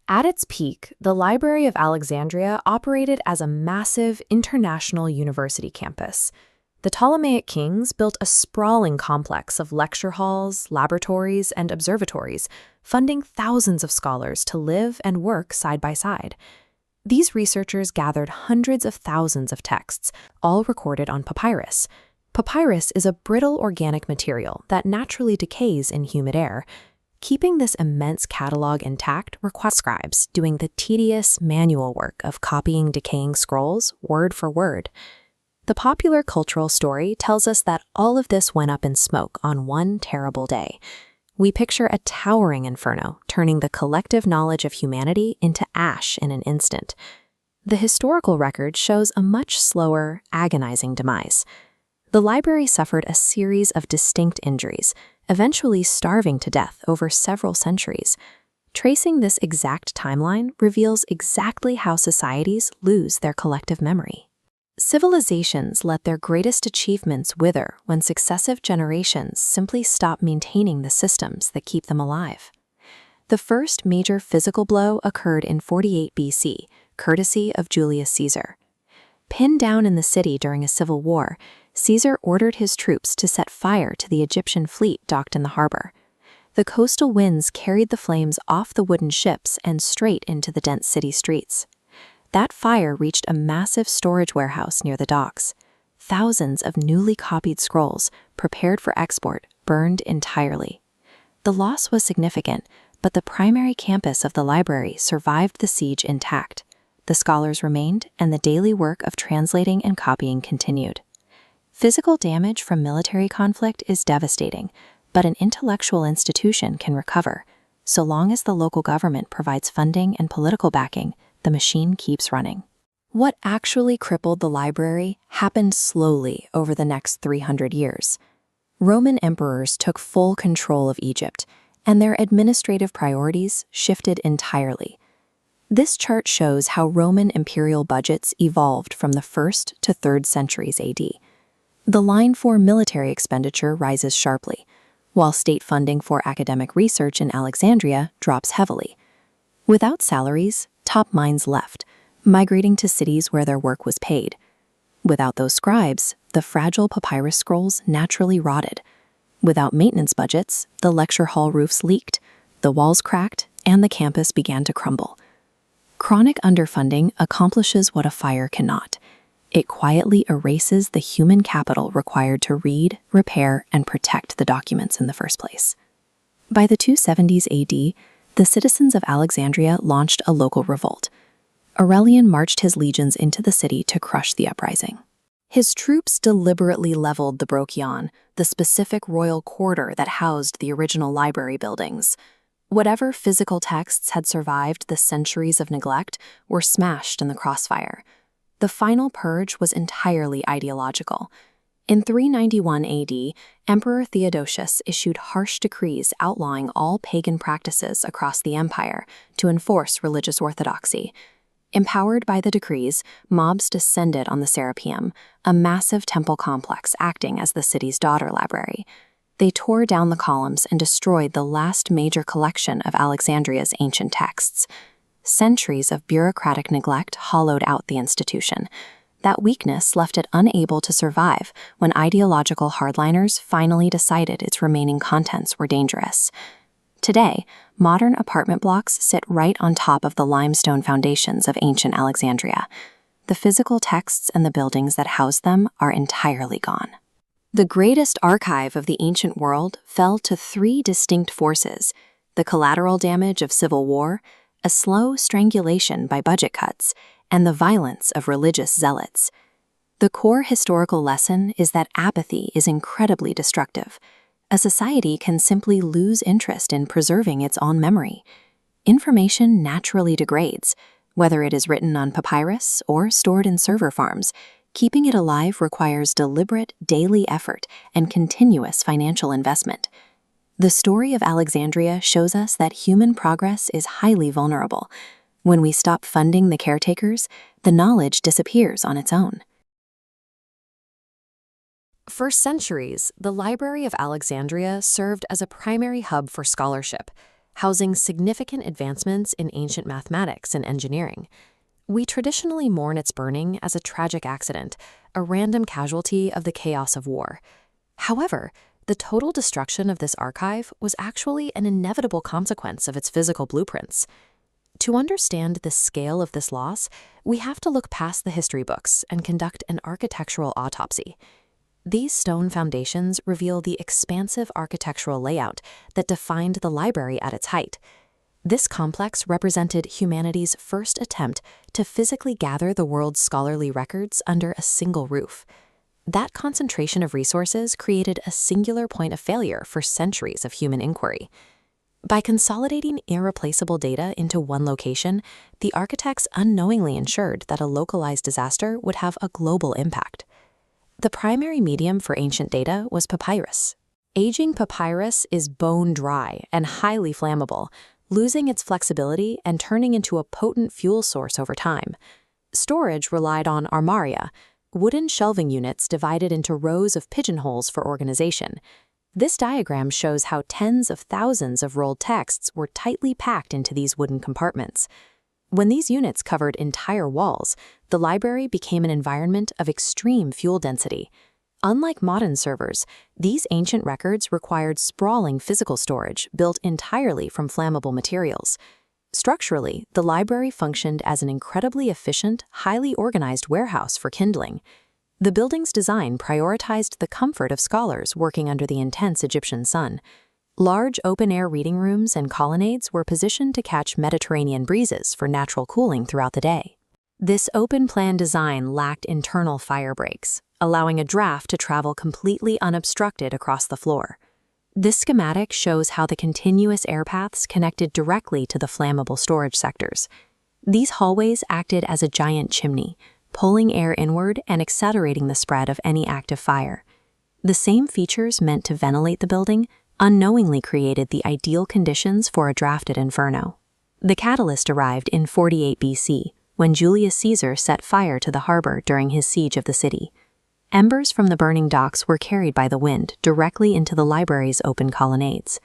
At its peak, the Library of Alexandria operated as a massive international university campus. The Ptolemaic kings built a sprawling complex of lecture halls, laboratories, and observatories, funding thousands of scholars to live and work side by side. These researchers gathered hundreds of thousands of texts, all recorded on papyrus. Papyrus is a brittle organic material that naturally decays in humid air. Keeping this immense catalog intact requires scribes doing the tedious manual work of copying decaying scrolls word for word. The popular cultural story tells us that all of this went up in smoke on one terrible day. We picture a towering inferno, turning the collective knowledge of humanity into ash in an instant. The historical record shows a much slower, agonizing demise. The library suffered a series of distinct injuries, eventually starving to death over several centuries. Tracing this exact timeline reveals exactly how societies lose their collective memory. Civilizations let their greatest achievements wither when successive generations simply stop maintaining the systems that keep them alive. The first major physical blow occurred in 48 BC, courtesy of Julius Caesar. Pinned down in the city during a civil war, Caesar ordered his troops to set fire to the Egyptian fleet docked in the harbor. The coastal winds carried the flames off the wooden ships and straight into the dense city streets. That fire reached a massive storage warehouse near the docks. Thousands of newly copied scrolls, prepared for export, burned entirely. The loss was significant, but the primary campus of the library survived the siege intact. The scholars remained, and the daily work of translating and copying continued. Physical damage from military conflict is devastating, but an intellectual institution can recover. So long as the local government provides funding and political backing, the machine keeps running. What actually crippled the library happened slowly over the next 300 years. Roman emperors took full control of Egypt, and their administrative priorities shifted entirely. This chart shows how Roman imperial budgets evolved from the 1st to 3rd centuries AD. The line for military expenditure rises sharply, while state funding for academic research in Alexandria drops heavily. Without salaries, top minds left, migrating to cities where their work was paid. Without those scribes, the fragile papyrus scrolls naturally rotted. Without maintenance budgets, the lecture hall roofs leaked, the walls cracked, and the campus began to crumble. Chronic underfunding accomplishes what a fire cannot. It quietly erases the human capital required to read, repair, and protect the documents in the first place. By the 270s AD, the citizens of Alexandria launched a local revolt. Aurelian marched his legions into the city to crush the uprising. His troops deliberately leveled the Brocchion, the specific royal quarter that housed the original library buildings. Whatever physical texts had survived the centuries of neglect were smashed in the crossfire. The final purge was entirely ideological. In 391 AD, Emperor Theodosius issued harsh decrees outlawing all pagan practices across the empire to enforce religious orthodoxy. Empowered by the decrees, mobs descended on the Serapeum, a massive temple complex acting as the city's daughter library. They tore down the columns and destroyed the last major collection of Alexandria's ancient texts. Centuries of bureaucratic neglect hollowed out the institution. That weakness left it unable to survive when ideological hardliners finally decided its remaining contents were dangerous. Today, modern apartment blocks sit right on top of the limestone foundations of ancient Alexandria. The physical texts and the buildings that house them are entirely gone. The greatest archive of the ancient world fell to 3 distinct forces: the collateral damage of civil war, a slow strangulation by budget cuts, and the violence of religious zealots. The core historical lesson is that apathy is incredibly destructive. A society can simply lose interest in preserving its own memory. Information naturally degrades, whether it is written on papyrus or stored in server farms. Keeping it alive requires deliberate daily effort and continuous financial investment. The story of Alexandria shows us that human progress is highly vulnerable. When we stop funding the caretakers, the knowledge disappears on its own. For centuries, the Library of Alexandria served as a primary hub for scholarship. housing significant advancements in ancient mathematics and engineering. We traditionally mourn its burning as a tragic accident, a random casualty of the chaos of war. However, the total destruction of this archive was actually an inevitable consequence of its physical blueprints. To understand the scale of this loss, we have to look past the history books and conduct an architectural autopsy. These stone foundations reveal the expansive architectural layout that defined the library at its height. This complex represented humanity's first attempt to physically gather the world's scholarly records under a single roof. That concentration of resources created a singular point of failure for centuries of human inquiry. By consolidating irreplaceable data into one location, the architects unknowingly ensured that a localized disaster would have a global impact. The primary medium for ancient data was papyrus. Aging papyrus is bone dry and highly flammable, losing its flexibility and turning into a potent fuel source over time. Storage relied on armaria, wooden shelving units divided into rows of pigeonholes for organization. This diagram shows how tens of thousands of rolled texts were tightly packed into these wooden compartments. When these units covered entire walls, the library became an environment of extreme fuel density. Unlike modern servers, these ancient records required sprawling physical storage built entirely from flammable materials. Structurally, the library functioned as an incredibly efficient, highly organized warehouse for kindling. The building's design prioritized the comfort of scholars working under the intense Egyptian sun. Large open-air reading rooms and colonnades were positioned to catch Mediterranean breezes for natural cooling throughout the day. This open-plan design lacked internal fire breaks, allowing a draft to travel completely unobstructed across the floor. This schematic shows how the continuous air paths connected directly to the flammable storage sectors. These hallways acted as a giant chimney, pulling air inward and accelerating the spread of any active fire. The same features meant to ventilate the building unknowingly created the ideal conditions for a drafted inferno. The catalyst arrived in 48 BC, when Julius Caesar set fire to the harbor during his siege of the city. Embers from the burning docks were carried by the wind directly into the library's open colonnades.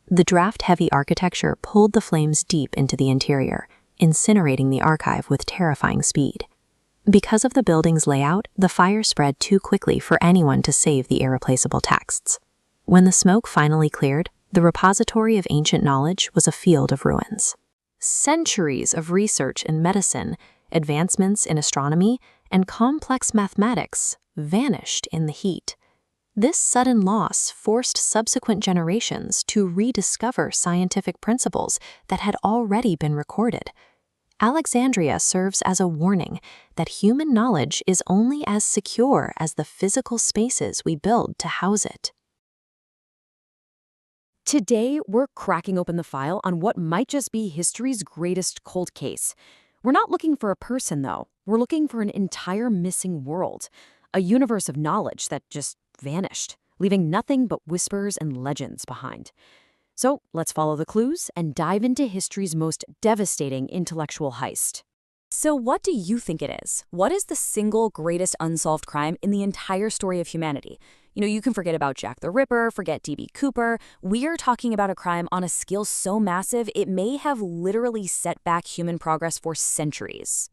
The draft-heavy architecture pulled the flames deep into the interior, incinerating the archive with terrifying speed. Because of the building's layout, the fire spread too quickly for anyone to save the irreplaceable texts. When the smoke finally cleared, the repository of ancient knowledge was a field of ruins. Centuries of research in medicine, advancements in astronomy, and complex mathematics vanished in the heat. This sudden loss forced subsequent generations to rediscover scientific principles that had already been recorded. Alexandria serves as a warning that human knowledge is only as secure as the physical spaces we build to house it. Today, we're cracking open the file on what might just be history's greatest cold case. We're not looking for a person, though. We're looking for an entire missing world, a universe of knowledge that just vanished, leaving nothing but whispers and legends behind. So let's follow the clues and dive into history's most devastating intellectual heist. So what do you think it is? What is the single greatest unsolved crime in the entire story of humanity? You can forget about Jack the Ripper, forget D.B. Cooper. We're talking about a crime on a scale so massive it may have literally set back human progress for centuries.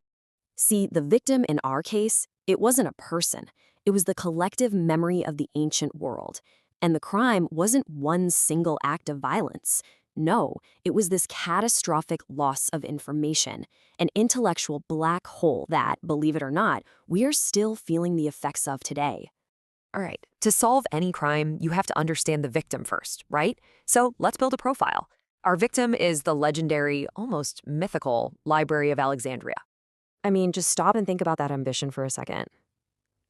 See, the victim in our case, it wasn't a person. It was the collective memory of the ancient world. And the crime wasn't one single act of violence. No, it was this catastrophic loss of information, an intellectual black hole that, believe it or not, we're still feeling the effects of today. All right, to solve any crime, you have to understand the victim first, right? So let's build a profile. Our victim is the legendary, almost mythical Library of Alexandria. I mean, just stop and think about that ambition for a second.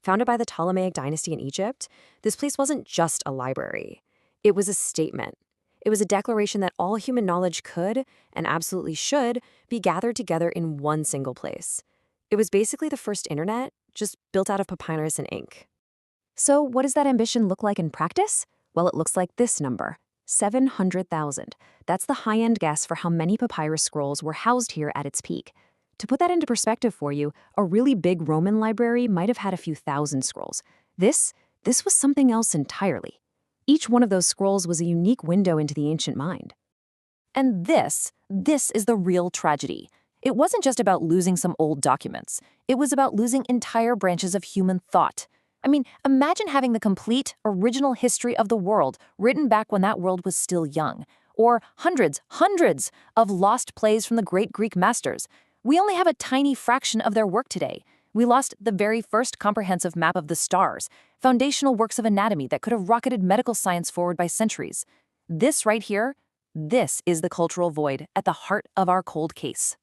Founded by the Ptolemaic dynasty in Egypt, this place wasn't just a library. It was a statement. It was a declaration that all human knowledge could, and absolutely should, be gathered together in one single place. It was basically the first internet, just built out of papyrus and ink. So what does that ambition look like in practice? Well, it looks like this number, 700,000. That's the high-end guess for how many papyrus scrolls were housed here at its peak. To put that into perspective for you, a really big Roman library might have had a few thousand scrolls. This was something else entirely. Each one of those scrolls was a unique window into the ancient mind. And this is the real tragedy. It wasn't just about losing some old documents. It was about losing entire branches of human thought. I mean, imagine having the complete, original history of the world written back when that world was still young. Or hundreds of lost plays from the great Greek masters. We only have a tiny fraction of their work today. We lost the very first comprehensive map of the stars, foundational works of anatomy that could have rocketed medical science forward by centuries. This right here, this is the cultural void at the heart of our cold case.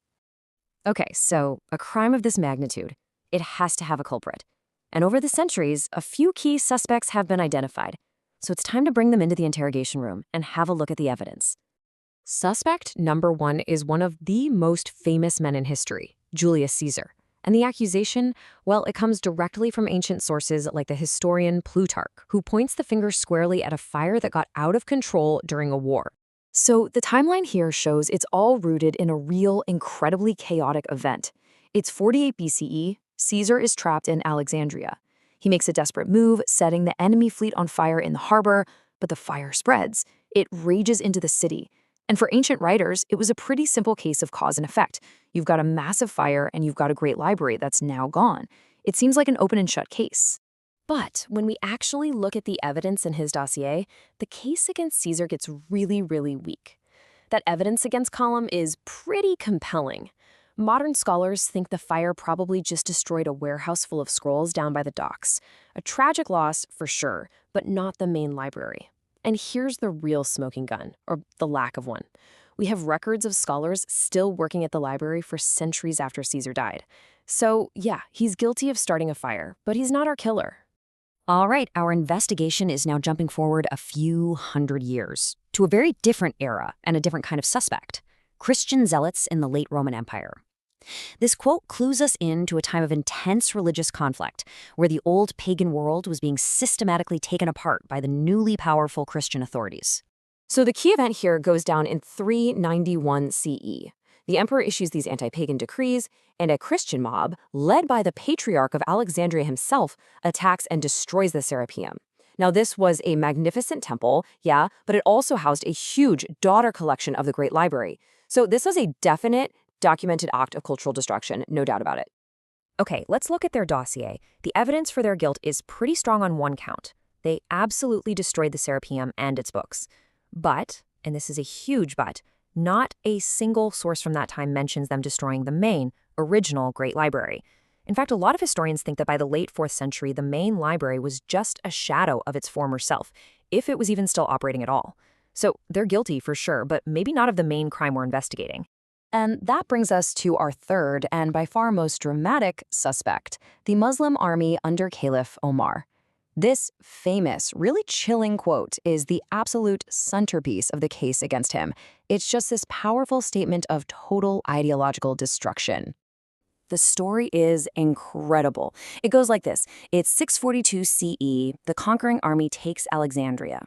Okay, so a crime of this magnitude, it has to have a culprit. And over the centuries, a few key suspects have been identified. So it's time to bring them into the interrogation room and have a look at the evidence. Suspect number 1 is one of the most famous men in history, Julius Caesar. And the accusation, well, it comes directly from ancient sources like the historian Plutarch, who points the finger squarely at a fire that got out of control during a war. So the timeline here shows it's all rooted in a real, incredibly chaotic event. It's 48 BCE, Caesar is trapped in Alexandria. He makes a desperate move, setting the enemy fleet on fire in the harbor, but the fire spreads. It rages into the city. And for ancient writers, it was a pretty simple case of cause and effect. You've got a massive fire and you've got a great library that's now gone. It seems like an open and shut case. But when we actually look at the evidence in his dossier, the case against Caesar gets really, really weak. That evidence against column is pretty compelling. Modern scholars think the fire probably just destroyed a warehouse full of scrolls down by the docks. A tragic loss, for sure, but not the main library. And here's the real smoking gun, or the lack of one. We have records of scholars still working at the library for centuries after Caesar died. So, yeah, he's guilty of starting a fire, but he's not our killer. All right, our investigation is now jumping forward a few hundred years to a very different era and a different kind of suspect, Christian zealots in the late Roman Empire. This quote clues us in to a time of intense religious conflict, where the old pagan world was being systematically taken apart by the newly powerful Christian authorities. So the key event here goes down in 391 CE. The emperor issues these anti-pagan decrees, and a Christian mob, led by the Patriarch of Alexandria himself, attacks and destroys the Serapeum. Now, this was a magnificent temple, yeah, but it also housed a huge daughter collection of the Great Library. So this was a definite, documented act of cultural destruction, no doubt about it. Okay, let's look at their dossier. The evidence for their guilt is pretty strong on one count. They absolutely destroyed the Serapeum and its books. But, and this is a huge but, not a single source from that time mentions them destroying the main, original Great Library. In fact, a lot of historians think that by the late 4th century, the main library was just a shadow of its former self, if it was even still operating at all. So they're guilty for sure, but maybe not of the main crime we're investigating. And that brings us to our third and by far most dramatic suspect, the Muslim army under Caliph Omar. This famous, really chilling quote is the absolute centerpiece of the case against him. It's just this powerful statement of total ideological destruction. The story is incredible. It goes like this. It's 642 CE. The conquering army takes Alexandria.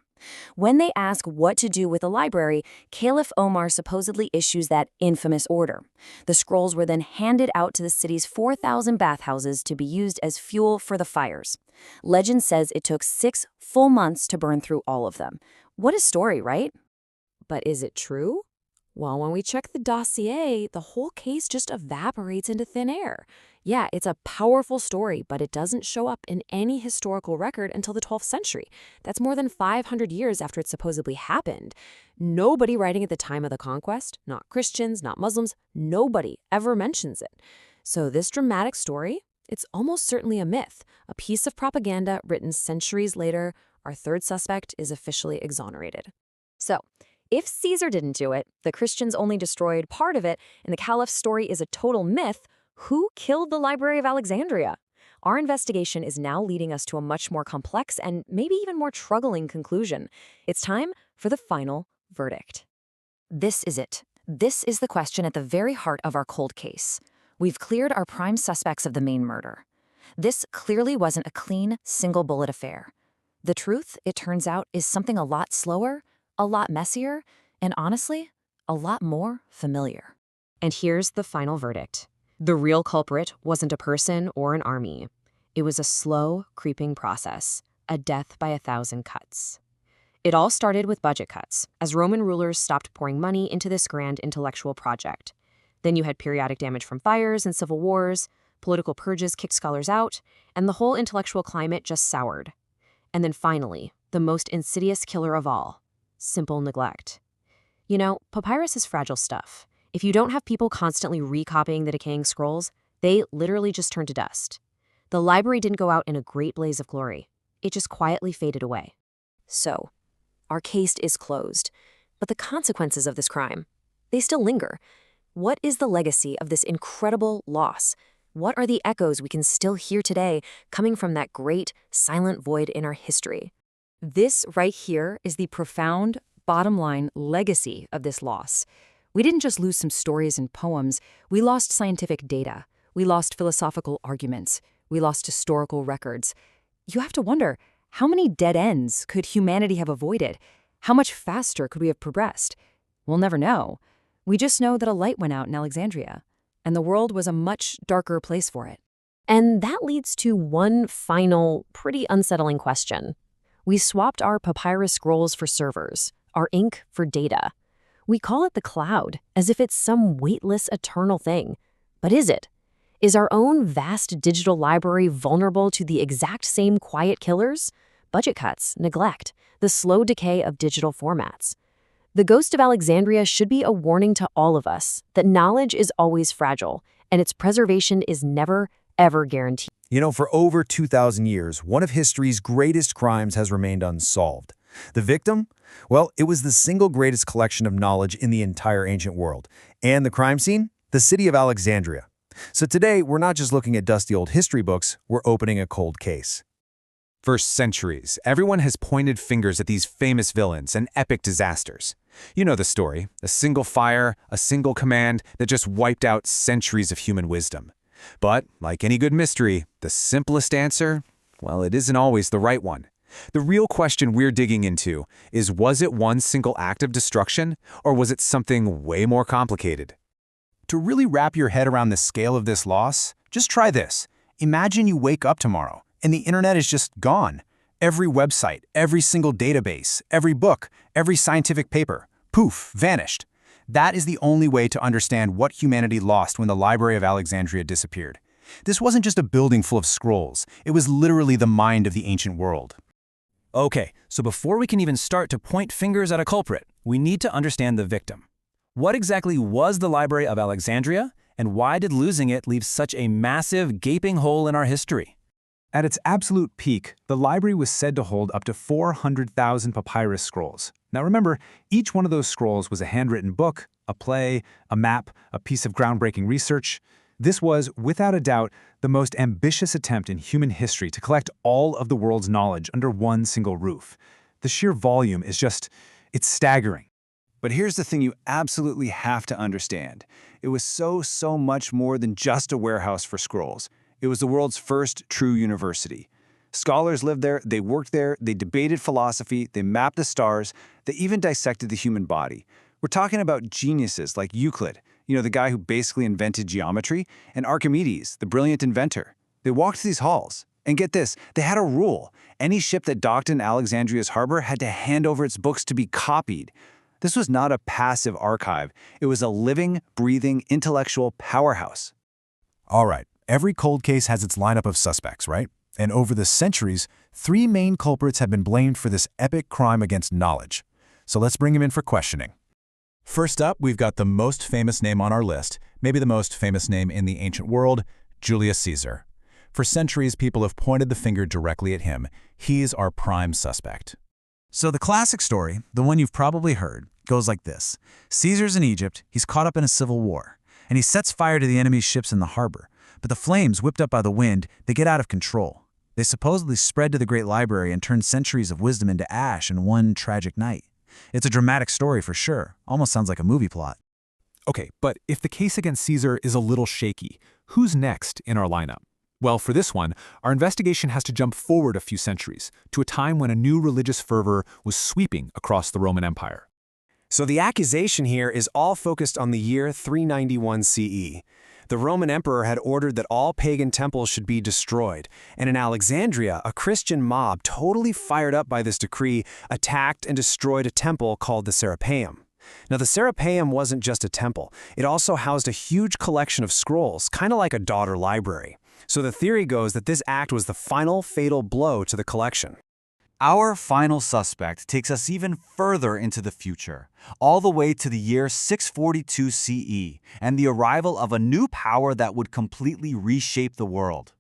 When they ask what to do with the library, Caliph Omar supposedly issues that infamous order. The scrolls were then handed out to the city's 4,000 bathhouses to be used as fuel for the fires. Legend says it took 6 full months to burn through all of them. What a story, right? But is it true? Well, when we check the dossier, the whole case just evaporates into thin air. Yeah, it's a powerful story, but it doesn't show up in any historical record until the 12th century. That's more than 500 years after it supposedly happened. Nobody writing at the time of the conquest, not Christians, not Muslims, nobody ever mentions it. So this dramatic story, it's almost certainly a myth, a piece of propaganda written centuries later. Our third suspect is officially exonerated. So, if Caesar didn't do it, the Christians only destroyed part of it, and the caliph's story is a total myth, who killed the Library of Alexandria? Our investigation is now leading us to a much more complex and maybe even more troubling conclusion. It's time for the final verdict. This is it. This is the question at the very heart of our cold case. We've cleared our prime suspects of the main murder. This clearly wasn't a clean, single-bullet affair. The truth, it turns out, is something a lot slower, a lot messier, and honestly, a lot more familiar. And here's the final verdict. The real culprit wasn't a person or an army. It was a slow, creeping process, a death by 1,000 cuts. It all started with budget cuts, as Roman rulers stopped pouring money into this grand intellectual project. Then you had periodic damage from fires and civil wars, political purges kicked scholars out, and the whole intellectual climate just soured. And then finally, the most insidious killer of all, simple neglect. You know, papyrus is fragile stuff. If you don't have people constantly recopying the decaying scrolls, they literally just turn to dust. The library didn't go out in a great blaze of glory. It just quietly faded away. So, our case is closed. But the consequences of this crime, they still linger. What is the legacy of this incredible loss? What are the echoes we can still hear today coming from that great, silent void in our history? This right here is the profound, bottom line legacy of this loss. We didn't just lose some stories and poems, we lost scientific data. We lost philosophical arguments. We lost historical records. You have to wonder, how many dead ends could humanity have avoided? How much faster could we have progressed? We'll never know. We just know that a light went out in Alexandria, and the world was a much darker place for it. And that leads to one final, pretty unsettling question. We swapped our papyrus scrolls for servers, our ink for data. We call it the cloud, as if it's some weightless, eternal thing. But is it? Is our own vast digital library vulnerable to the exact same quiet killers? Budget cuts, neglect, the slow decay of digital formats. The ghost of Alexandria should be a warning to all of us that knowledge is always fragile, and its preservation is never, ever guaranteed. You know, for over 2,000 years, one of history's greatest crimes has remained unsolved. The victim? Well, it was the single greatest collection of knowledge in the entire ancient world. And the crime scene? The city of Alexandria. So today, we're not just looking at dusty old history books, we're opening a cold case. For centuries, everyone has pointed fingers at these famous villains and epic disasters. You know the story, a single fire, a single command that just wiped out centuries of human wisdom. But, like any good mystery, the simplest answer, well, it isn't always the right one. The real question we're digging into is, was it one single act of destruction, or was it something way more complicated? To really wrap your head around the scale of this loss, just try this. Imagine you wake up tomorrow, and the internet is just gone. Every website, every single database, every book, every scientific paper, poof, vanished. That is the only way to understand what humanity lost when the Library of Alexandria disappeared. This wasn't just a building full of scrolls. It was literally the mind of the ancient world. Okay, so before we can even start to point fingers at a culprit, we need to understand the victim. What exactly was the Library of Alexandria, and why did losing it leave such a massive, gaping hole in our history? At its absolute peak, the library was said to hold up to 400,000 papyrus scrolls. Now remember, each one of those scrolls was a handwritten book, a play, a map, a piece of groundbreaking research. This was, without a doubt, the most ambitious attempt in human history to collect all of the world's knowledge under one single roof. The sheer volume is it's staggering. But here's the thing you absolutely have to understand. It was so much more than just a warehouse for scrolls. It was the world's first true university. Scholars lived there, they worked there, they debated philosophy, they mapped the stars, they even dissected the human body. We're talking about geniuses like Euclid, the guy who basically invented geometry, and Archimedes, the brilliant inventor. They walked these halls. And get this, they had a rule. Any ship that docked in Alexandria's harbor had to hand over its books to be copied. This was not a passive archive. It was a living, breathing, intellectual powerhouse. All right, every cold case has its lineup of suspects, right? And over the centuries, 3 main culprits have been blamed for this epic crime against knowledge. So let's bring them in for questioning. First up, we've got the most famous name on our list, maybe the most famous name in the ancient world, Julius Caesar. For centuries, people have pointed the finger directly at him. He's our prime suspect. So the classic story, the one you've probably heard, goes like this. Caesar's in Egypt, he's caught up in a civil war, and he sets fire to the enemy's ships in the harbor. But the flames, whipped up by the wind, they get out of control. They supposedly spread to the great library and turn centuries of wisdom into ash in one tragic night. It's a dramatic story for sure. Almost sounds like a movie plot. Okay, but if the case against Caesar is a little shaky, who's next in our lineup? Well, for this one, our investigation has to jump forward a few centuries, to a time when a new religious fervor was sweeping across the Roman Empire. So the accusation here is all focused on the year 391 CE. The Roman emperor had ordered that all pagan temples should be destroyed, and in Alexandria, a Christian mob, totally fired up by this decree, attacked and destroyed a temple called the Serapeum. Now, the Serapeum wasn't just a temple. It also housed a huge collection of scrolls, kind of like a daughter library. So the theory goes that this act was the final fatal blow to the collection. Our final suspect takes us even further into the future, all the way to the year 642 CE, and the arrival of a new power that would completely reshape the world.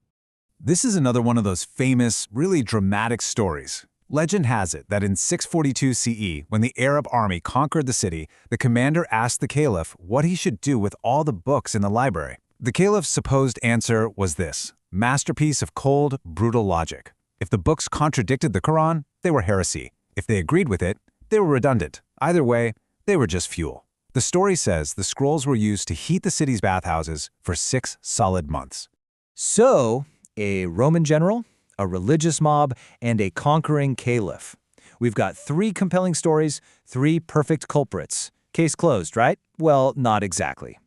This is another one of those famous, really dramatic stories. Legend has it that in 642 CE, when the Arab army conquered the city, the commander asked the caliph what he should do with all the books in the library. The caliph's supposed answer was this: masterpiece of cold, brutal logic. If the books contradicted the Quran, they were heresy. If they agreed with it, they were redundant. Either way, they were just fuel. The story says the scrolls were used to heat the city's bathhouses for 6 solid months. So, a Roman general, a religious mob, and a conquering caliph. We've got 3 compelling stories, 3 perfect culprits. Case closed, right? Well, not exactly.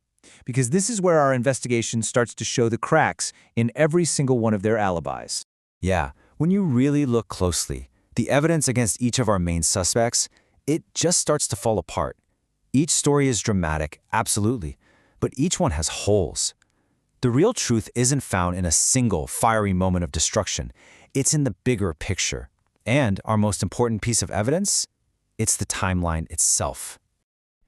Because this is where our investigation starts to show the cracks in every single one of their alibis. Yeah, when you really look closely, the evidence against each of our main suspects, it just starts to fall apart. Each story is dramatic, absolutely, but each one has holes. The real truth isn't found in a single fiery moment of destruction. It's in the bigger picture. And our most important piece of evidence? It's the timeline itself.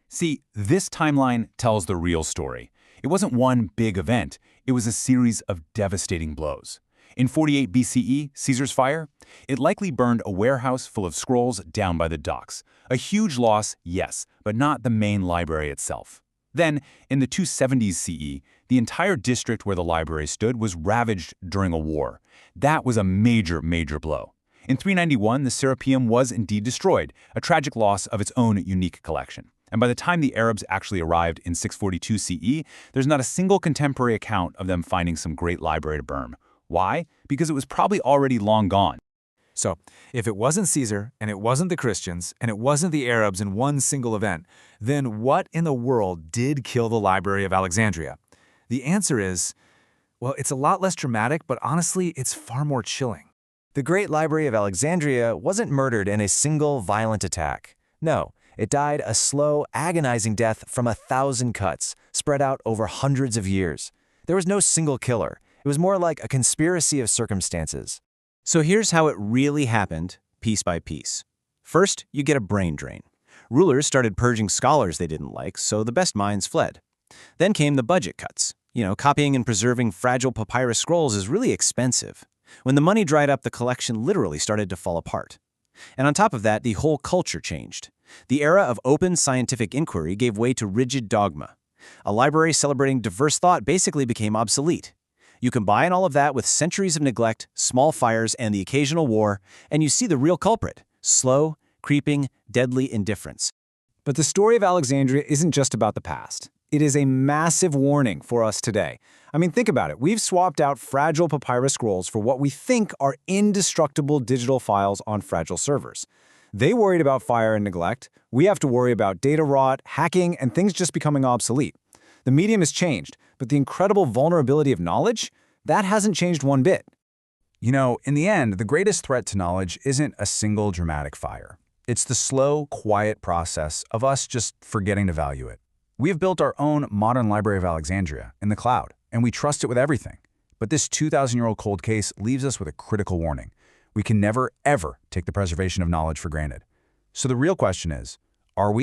See, this timeline tells the real story. It wasn't one big event. It was a series of devastating blows. In 48 BCE, Caesar's fire, it likely burned a warehouse full of scrolls down by the docks. A huge loss, yes, but not the main library itself. Then, in the 270s CE, the entire district where the library stood was ravaged during a war. That was a major blow. In 391, the Serapeum was indeed destroyed, a tragic loss of its own unique collection. And by the time the Arabs actually arrived in 642 CE, there's not a single contemporary account of them finding some great library to burn. Why? Because it was probably already long gone. So, if it wasn't Caesar, and it wasn't the Christians, and it wasn't the Arabs in one single event, then what in the world did kill the Library of Alexandria? The answer is, well, it's a lot less dramatic, but honestly, it's far more chilling. The Great Library of Alexandria wasn't murdered in a single violent attack. No, it died a slow, agonizing death from 1,000 cuts, spread out over hundreds of years. There was no single killer. It was more like a conspiracy of circumstances. So here's how it really happened, piece by piece. First, you get a brain drain. Rulers started purging scholars they didn't like, so the best minds fled. Then came the budget cuts. Copying and preserving fragile papyrus scrolls is really expensive. When the money dried up, the collection literally started to fall apart. And on top of that, the whole culture changed. The era of open scientific inquiry gave way to rigid dogma. A library celebrating diverse thought basically became obsolete. You combine all of that with centuries of neglect, small fires, and the occasional war, and you see the real culprit: slow, creeping, deadly indifference. But the story of Alexandria isn't just about the past. It is a massive warning for us today. I mean, think about it. We've swapped out fragile papyrus scrolls for what we think are indestructible digital files on fragile servers. They worried about fire and neglect. We have to worry about data rot, hacking, and things just becoming obsolete. The medium has changed, but the incredible vulnerability of knowledge, that hasn't changed one bit. In the end, the greatest threat to knowledge isn't a single dramatic fire. It's the slow, quiet process of us just forgetting to value it. We have built our own modern Library of Alexandria in the cloud, and we trust it with everything. But this 2,000-year-old cold case leaves us with a critical warning. We can never, ever take the preservation of knowledge for granted. So the real question is, are we